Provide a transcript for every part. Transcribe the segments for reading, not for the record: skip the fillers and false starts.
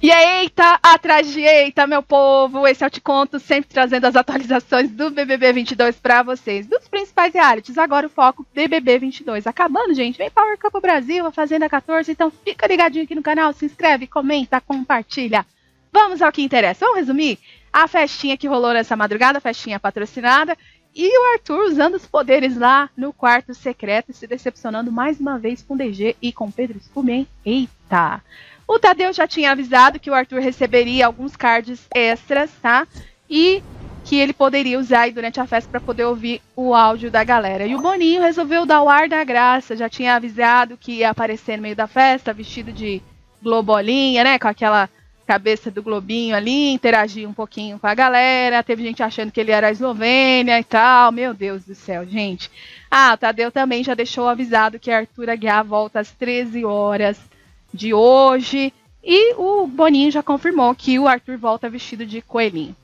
E eita, atrás de eita, meu povo, esse eu te conto, sempre trazendo as atualizações do BBB 22 para vocês, dos principais realities. Agora o foco BBB 22 acabando, gente. Vem Power Cup Brasil, a Fazenda 14, então fica ligadinho aqui no canal, se inscreve, comenta, compartilha. Vamos ao que interessa. Vamos resumir a festinha que rolou nessa madrugada, festinha patrocinada, e o Arthur usando os poderes lá no quarto secreto e se decepcionando mais uma vez com o DG e com o Pedro Scooby, hein? Eita! O Tadeu já tinha avisado que o Arthur receberia alguns cards extras, tá? E que ele poderia usar aí durante a festa para poder ouvir o áudio da galera. E o Boninho resolveu dar o ar da graça, já tinha avisado que ia aparecer no meio da festa, vestido de globolinha, né? Com aquela cabeça do globinho ali, interagir um pouquinho com a galera. Teve gente achando que ele era a Eslovênia e tal. Meu Deus do céu, gente. Ah, o Tadeu também já deixou avisado que Arthur Aguiar volta às 13 horas de hoje. E o Boninho já confirmou que o Arthur volta vestido de coelhinho.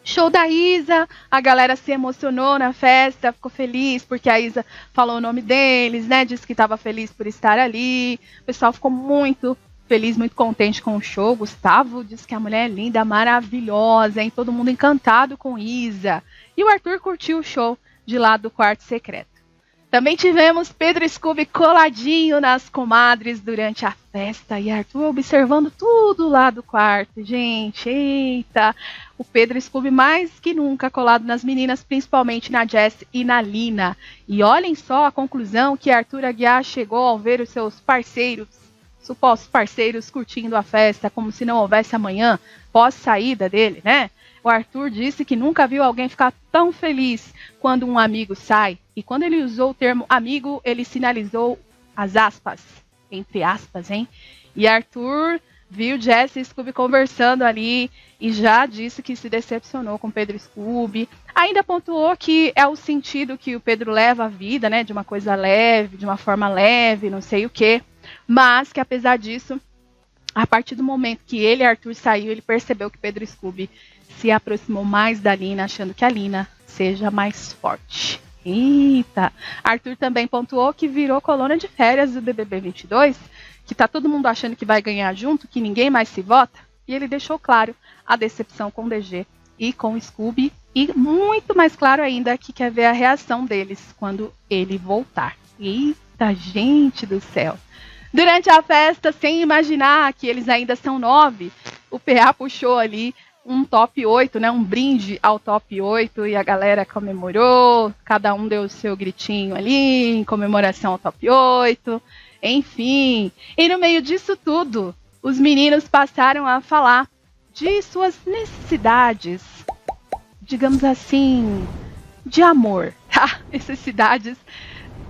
Show da Isa, a galera se emocionou na festa, ficou feliz porque a Isa falou o nome deles, né? Disse que estava feliz por estar ali. O pessoal ficou muito feliz, muito contente com o show. Gustavo disse que a mulher é linda, maravilhosa, hein? Todo mundo encantado com Isa. E o Arthur curtiu o show de lá do quarto secreto. Também tivemos Pedro Scooby coladinho nas comadres durante a festa e Arthur observando tudo lá do quarto. Gente, eita! O Pedro Scooby mais que nunca colado nas meninas, principalmente na Jess e na Lina. E olhem só a conclusão que Arthur Aguiar chegou ao ver os seus parceiros, supostos parceiros, curtindo a festa como se não houvesse amanhã, pós-saída dele, né? O Arthur disse que nunca viu alguém ficar tão feliz quando um amigo sai. E quando ele usou o termo amigo, ele sinalizou as aspas, entre aspas, hein? E Arthur viu Jess e Scooby conversando ali e já disse que se decepcionou com Pedro Scooby. Ainda pontuou que é o sentido que o Pedro leva a vida, né? De uma coisa leve, de uma forma leve, não sei o quê. Mas que apesar disso, a partir do momento que ele e Arthur saiu, ele percebeu que Pedro Scooby se aproximou mais da Lina, achando que a Lina seja mais forte. Eita! Arthur também pontuou que virou coluna de férias do BBB 22, que tá todo mundo achando que vai ganhar junto, que ninguém mais se vota, e ele deixou claro a decepção com o DG e com o Scooby, e muito mais claro ainda que quer ver a reação deles quando ele voltar. Eita, gente do céu! Durante a festa, sem imaginar que eles ainda são 9, o PA puxou ali um top 8, né? Um brinde ao top 8 e a galera comemorou, cada um deu o seu gritinho ali em comemoração ao top 8, enfim. E no meio disso tudo, os meninos passaram a falar de suas necessidades, digamos assim, de amor, tá? Necessidades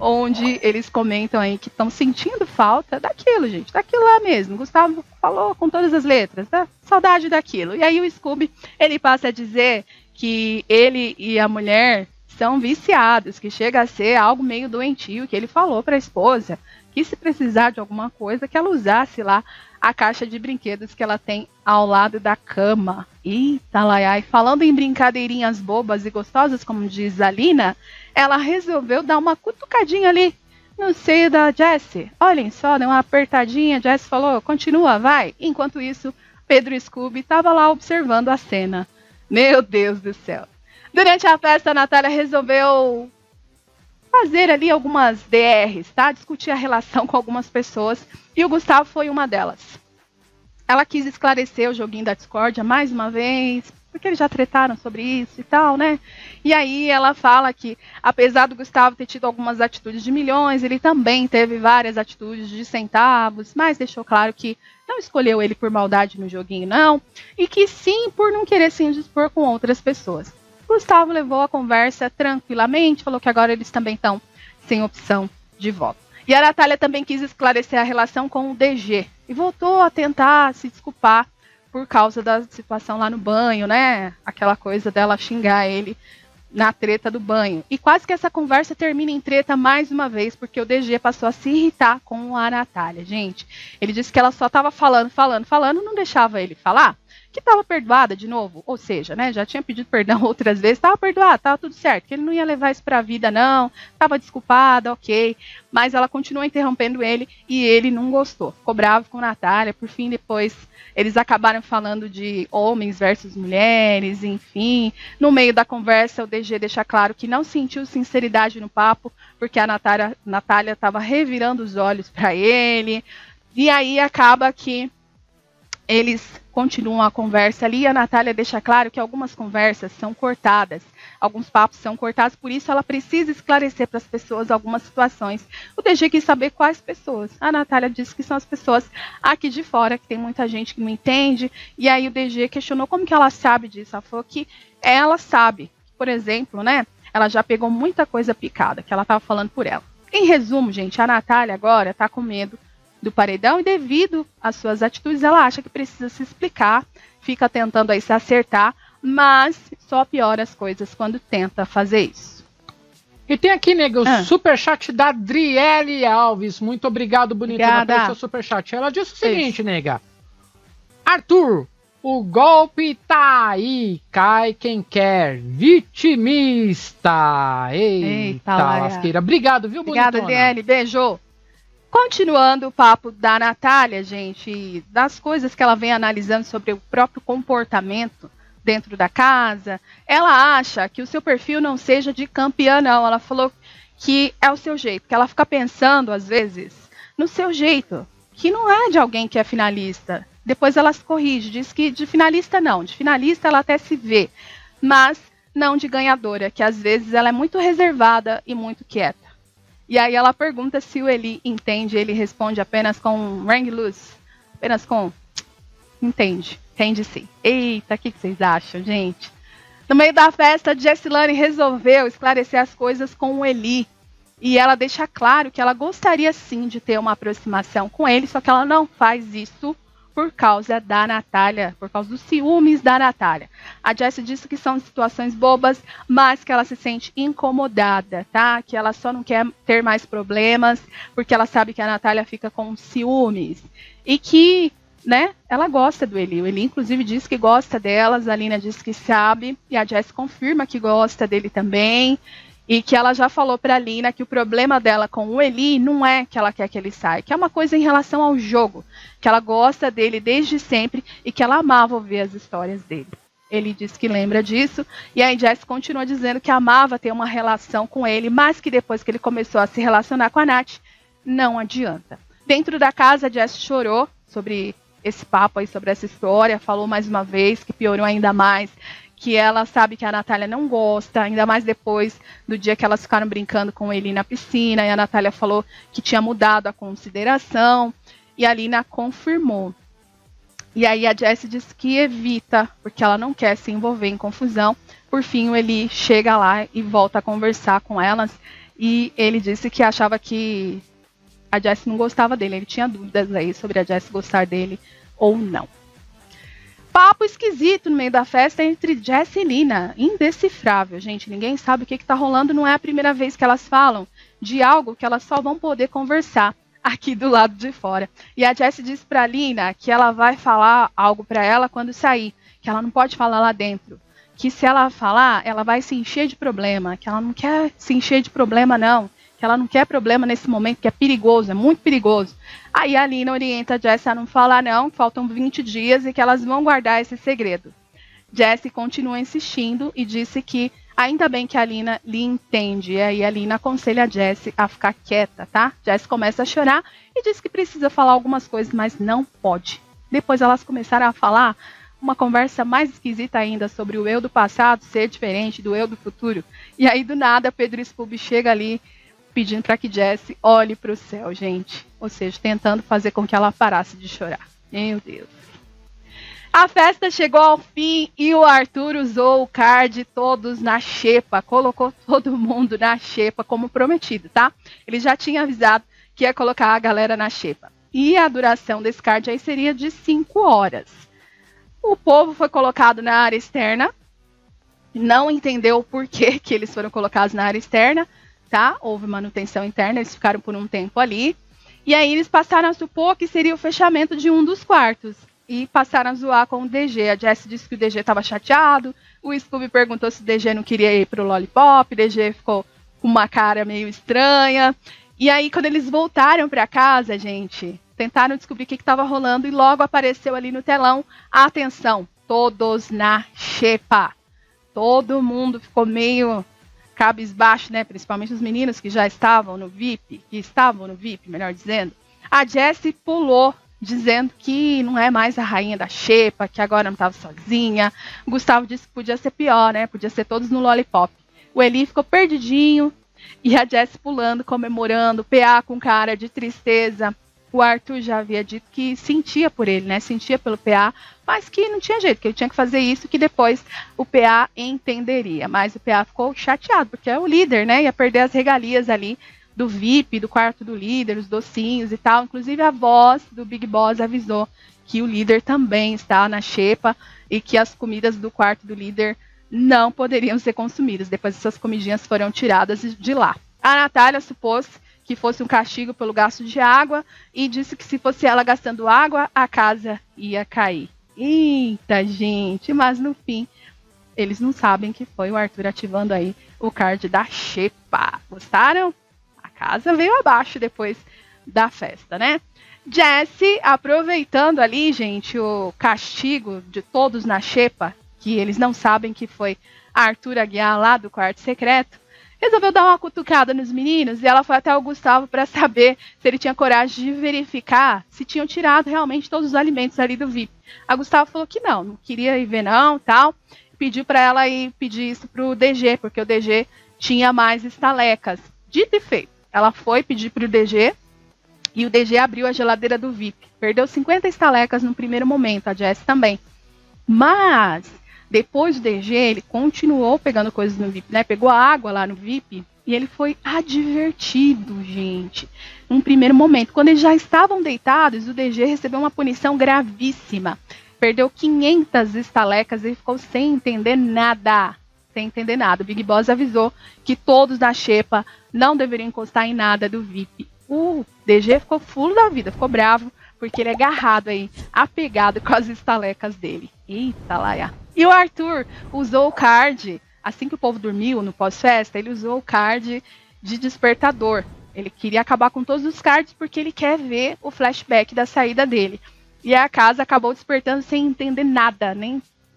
onde eles comentam aí que estão sentindo falta daquilo, gente, daquilo lá mesmo. Gustavo falou com todas as letras, da saudade daquilo. E aí o Scooby, ele passa a dizer que ele e a mulher são viciados, que chega a ser algo meio doentio, que ele falou para a esposa que se precisar de alguma coisa, que ela usasse lá a caixa de brinquedos que ela tem ao lado da cama. Eita, laiai. Falando em brincadeirinhas bobas e gostosas, como diz a Lina, ela resolveu dar uma cutucadinha ali no seio da Jessie. Olhem só, deu uma apertadinha, Jessie falou, continua, vai. Enquanto isso, Pedro Scooby estava lá observando a cena. Meu Deus do céu. Durante a festa, a Natália resolveu fazer ali algumas DRs, tá? Discutir a relação com algumas pessoas. E o Gustavo foi uma delas. Ela quis esclarecer o joguinho da discórdia mais uma vez, porque eles já tretaram sobre isso e tal, né? E aí ela fala que, apesar do Gustavo ter tido algumas atitudes de milhões, ele também teve várias atitudes de centavos, mas deixou claro que não escolheu ele por maldade no joguinho, não. E que sim, por não querer se indispor com outras pessoas. Gustavo levou a conversa tranquilamente, falou que agora eles também estão sem opção de voto. E a Natália também quis esclarecer a relação com o DG e voltou a tentar se desculpar por causa da situação lá no banho, né? Aquela coisa dela xingar ele na treta do banho. E quase que essa conversa termina em treta mais uma vez, porque o DG passou a se irritar com a Natália, gente. Ele disse que ela só estava falando, não deixava ele falar. que estava perdoada de novo, ou seja, né, já tinha pedido perdão outras vezes, estava perdoada, estava tudo certo, que ele não ia levar isso para a vida não, estava desculpada, ok, mas ela continuou interrompendo ele e ele não gostou, ficou bravo com Natália, por fim depois eles acabaram falando de homens versus mulheres, enfim, no meio da conversa o DG deixa claro que não sentiu sinceridade no papo, porque a Natália estava revirando os olhos para ele, e aí acaba que eles continuam a conversa ali, e a Natália deixa claro que algumas conversas são cortadas, alguns papos são cortados, por isso ela precisa esclarecer para as pessoas algumas situações. O DG quis saber quais pessoas. A Natália disse que são as pessoas aqui de fora, que tem muita gente que não entende, e aí o DG questionou como que ela sabe disso. Ela falou que ela sabe, por exemplo, né, ela já pegou muita coisa picada, que ela estava falando por ela. Em resumo, gente, a Natália agora está com medo do paredão e devido às suas atitudes ela acha que precisa se explicar, fica tentando aí se acertar, mas só piora as coisas quando tenta fazer isso. E tem aqui, nega, o superchat da Adriele Alves. Muito obrigado, bonitona, pelo seu superchat. Ela disse o seguinte, nega. Arthur, o golpe tá aí, cai quem quer, vitimista. Eita lasqueira. Obrigado, viu, bonitona? Obrigada, Adriele, beijo. Continuando o papo da Natália, gente, das coisas que ela vem analisando sobre o próprio comportamento dentro da casa, ela acha que o seu perfil não seja de campeã, não. Ela falou que é o seu jeito, que ela fica pensando, às vezes, no seu jeito, que não é de alguém que é finalista. Depois ela se corrige, diz que de finalista não, de finalista ela até se vê, mas não de ganhadora, que às vezes ela é muito reservada e muito quieta. E aí ela pergunta se o Eli entende, ele responde apenas com hang loose, apenas com entende sim. Eita, o que vocês acham, gente? No meio da festa, Jessilane resolveu esclarecer as coisas com o Eli. E ela deixa claro que ela gostaria sim de ter uma aproximação com ele, só que ela não faz isso por causa da Natália, por causa dos ciúmes da Natália. A Jessie disse que são situações bobas, mas que ela se sente incomodada, tá? Que ela só não quer ter mais problemas, porque ela sabe que a Natália fica com ciúmes. E que, né, ela gosta do Eli. O Eli, inclusive, diz que gosta delas, a Lina diz que sabe, e a Jessie confirma que gosta dele também. E que ela já falou para a Lina que o problema dela com o Eli não é que ela quer que ele saia, que é uma coisa em relação ao jogo, que ela gosta dele desde sempre e que ela amava ouvir as histórias dele. Ele disse que lembra disso, e aí Jess continua dizendo que amava ter uma relação com ele, mas que depois que ele começou a se relacionar com a Nath, não adianta. Dentro da casa, Jess chorou sobre esse papo aí, sobre essa história, falou mais uma vez que piorou ainda mais, que ela sabe que a Natália não gosta, ainda mais depois do dia que elas ficaram brincando com ele na piscina, e a Natália falou que tinha mudado a consideração, e a Lina confirmou. E aí a Jessie disse que evita, porque ela não quer se envolver em confusão. Por fim, ele chega lá e volta a conversar com elas, e ele disse que achava que a Jessie não gostava dele, ele tinha dúvidas aí sobre a Jessie gostar dele ou não. Papo esquisito no meio da festa entre Jessie e Lina, indecifrável, gente, ninguém sabe o que está rolando, não é a primeira vez que elas falam de algo que elas só vão poder conversar aqui do lado de fora. E a Jessie disse para Lina que ela vai falar algo para ela quando sair, que ela não pode falar lá dentro, que se ela falar, ela vai se encher de problema, que ela não quer se encher de problema não, que ela não quer problema nesse momento, que é perigoso, é muito perigoso. Aí a Lina orienta a Jessie a não falar não, que faltam 20 dias e que elas vão guardar esse segredo. Jessie continua insistindo e disse que ainda bem que a Lina lhe entende. E aí a Lina aconselha a Jessie a ficar quieta, tá? Jessie começa a chorar e diz que precisa falar algumas coisas, mas não pode. Depois elas começaram a falar uma conversa mais esquisita ainda sobre o eu do passado ser diferente do eu do futuro. E aí do nada Pedro Scooby chega ali pedindo para que Jessie olhe para o céu, gente. Ou seja, tentando fazer com que ela parasse de chorar. Meu Deus. A festa chegou ao fim e o Arthur usou o card todos na xepa. Colocou todo mundo na xepa como prometido, tá? Ele já tinha avisado que ia colocar a galera na xepa. E a duração desse card aí seria de 5 horas. O povo foi colocado na área externa. Não entendeu o porquê que eles foram colocados na área externa. Tá? Houve manutenção interna, eles ficaram por um tempo ali. E aí eles passaram a supor que seria o fechamento de um dos quartos. e passaram a zoar com o DG. A Jessie disse que o DG estava chateado, o Scooby perguntou se o DG não queria ir pro Lollipop, o DG ficou com uma cara meio estranha. E aí, quando eles voltaram para casa, gente, tentaram descobrir o que estava rolando e logo apareceu ali no telão, atenção, todos na xepa. Todo mundo ficou meio cabisbaixo, né? Principalmente os meninos que já estavam no VIP, melhor dizendo. A Jessie pulou, dizendo que não é mais a rainha da xepa, que agora não estava sozinha. O Gustavo disse que podia ser pior, né? Podia ser todos no Lollipop. O Eli ficou perdidinho e a Jessie pulando, comemorando, o PA com cara de tristeza. O Arthur já havia dito que sentia por ele, né? Sentia pelo PA, mas que não tinha jeito, que ele tinha que fazer isso, que depois o PA entenderia. Mas o PA ficou chateado, porque é o líder, né? Ia perder as regalias ali do VIP, do quarto do líder, os docinhos e tal. Inclusive a voz do Big Boss avisou que o líder também está na xepa e que as comidas do quarto do líder não poderiam ser consumidas. Depois essas comidinhas foram tiradas de lá. A Natália supôs que fosse um castigo pelo gasto de água e disse que se fosse ela gastando água, a casa ia cair. Eita, gente, mas no fim, eles não sabem que foi o Arthur ativando aí o card da xepa. Gostaram? A casa veio abaixo depois da festa, né? Jessie, aproveitando ali, gente, o castigo de todos na xepa, que eles não sabem que foi Arthur Aguiar lá do quarto secreto, resolveu dar uma cutucada nos meninos e ela foi até o Gustavo para saber se ele tinha coragem de verificar se tinham tirado realmente todos os alimentos ali do VIP. A Gustavo falou que não queria ir ver não, tal. Pediu para ela ir pedir isso pro DG, porque o DG tinha mais estalecas. Dito e feito, ela foi pedir pro DG e o DG abriu a geladeira do VIP. Perdeu 50 estalecas no primeiro momento, a Jess também. Mas depois do DG, ele continuou pegando coisas no VIP, né? Pegou a água lá no VIP e ele foi advertido, gente. Num primeiro momento, quando eles já estavam deitados, o DG recebeu uma punição gravíssima. Perdeu 500 estalecas e ficou sem entender nada. Sem entender nada. O Big Boss avisou que todos da xepa não deveriam encostar em nada do VIP. O DG ficou fulo da vida, ficou bravo, porque ele é agarrado aí, apegado com as estalecas dele. Eita, laia. E o Arthur usou o card, assim que o povo dormiu no pós-festa, ele usou o card de despertador. Ele queria acabar com todos os cards porque ele quer ver o flashback da saída dele. E a casa acabou despertando sem entender nada,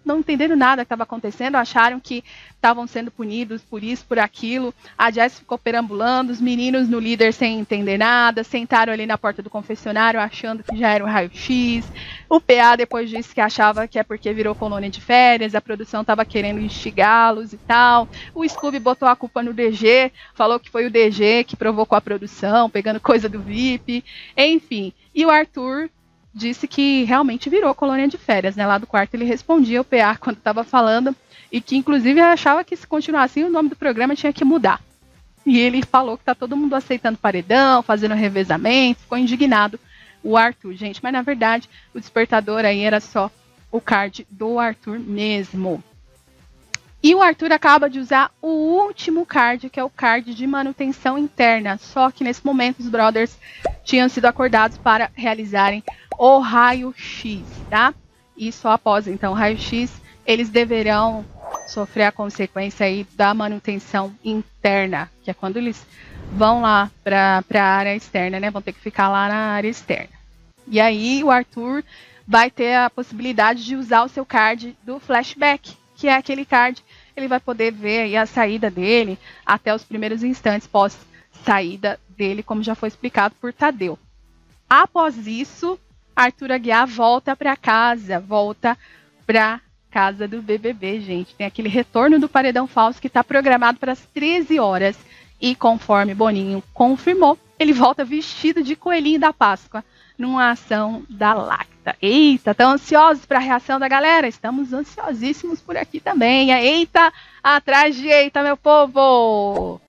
não entenderam nada que estava acontecendo, acharam que estavam sendo punidos por isso, por aquilo. A Jess ficou perambulando, os meninos no líder sem entender nada, sentaram ali na porta do confessionário achando que já era o raio-x. O PA depois disse que achava que é porque virou colônia de férias, a produção estava querendo instigá-los e tal. O Scooby botou a culpa no DG, falou que foi o DG que provocou a produção, pegando coisa do VIP, enfim. E o Arthur disse que realmente virou colônia de férias, né? Lá do quarto ele respondia o PA quando estava falando e que inclusive achava que se continuasse assim, o nome do programa tinha que mudar. E ele falou que tá todo mundo aceitando paredão, fazendo revezamento, ficou indignado o Arthur, gente. Mas na verdade o despertador aí era só o card do Arthur mesmo. E o Arthur acaba de usar o último card, que é o card de manutenção interna. Só que nesse momento os brothers tinham sido acordados para realizarem o raio-x, tá? E só após, então, o raio-x, eles deverão sofrer a consequência aí da manutenção interna, que é quando eles vão lá para a área externa, né? Vão ter que ficar lá na área externa. E aí o Arthur vai ter a possibilidade de usar o seu card do flashback, que é aquele card, ele vai poder ver aí a saída dele até os primeiros instantes pós saída dele, como já foi explicado por Tadeu. Após isso, Arthur Aguiar volta para casa do BBB, gente. Tem aquele retorno do Paredão Falso que está programado para as 13 horas. E conforme Boninho confirmou, ele volta vestido de coelhinho da Páscoa numa ação da Lacta. Eita, estão ansiosos para a reação da galera? Estamos ansiosíssimos por aqui também. Eita, atrás de eita, meu povo!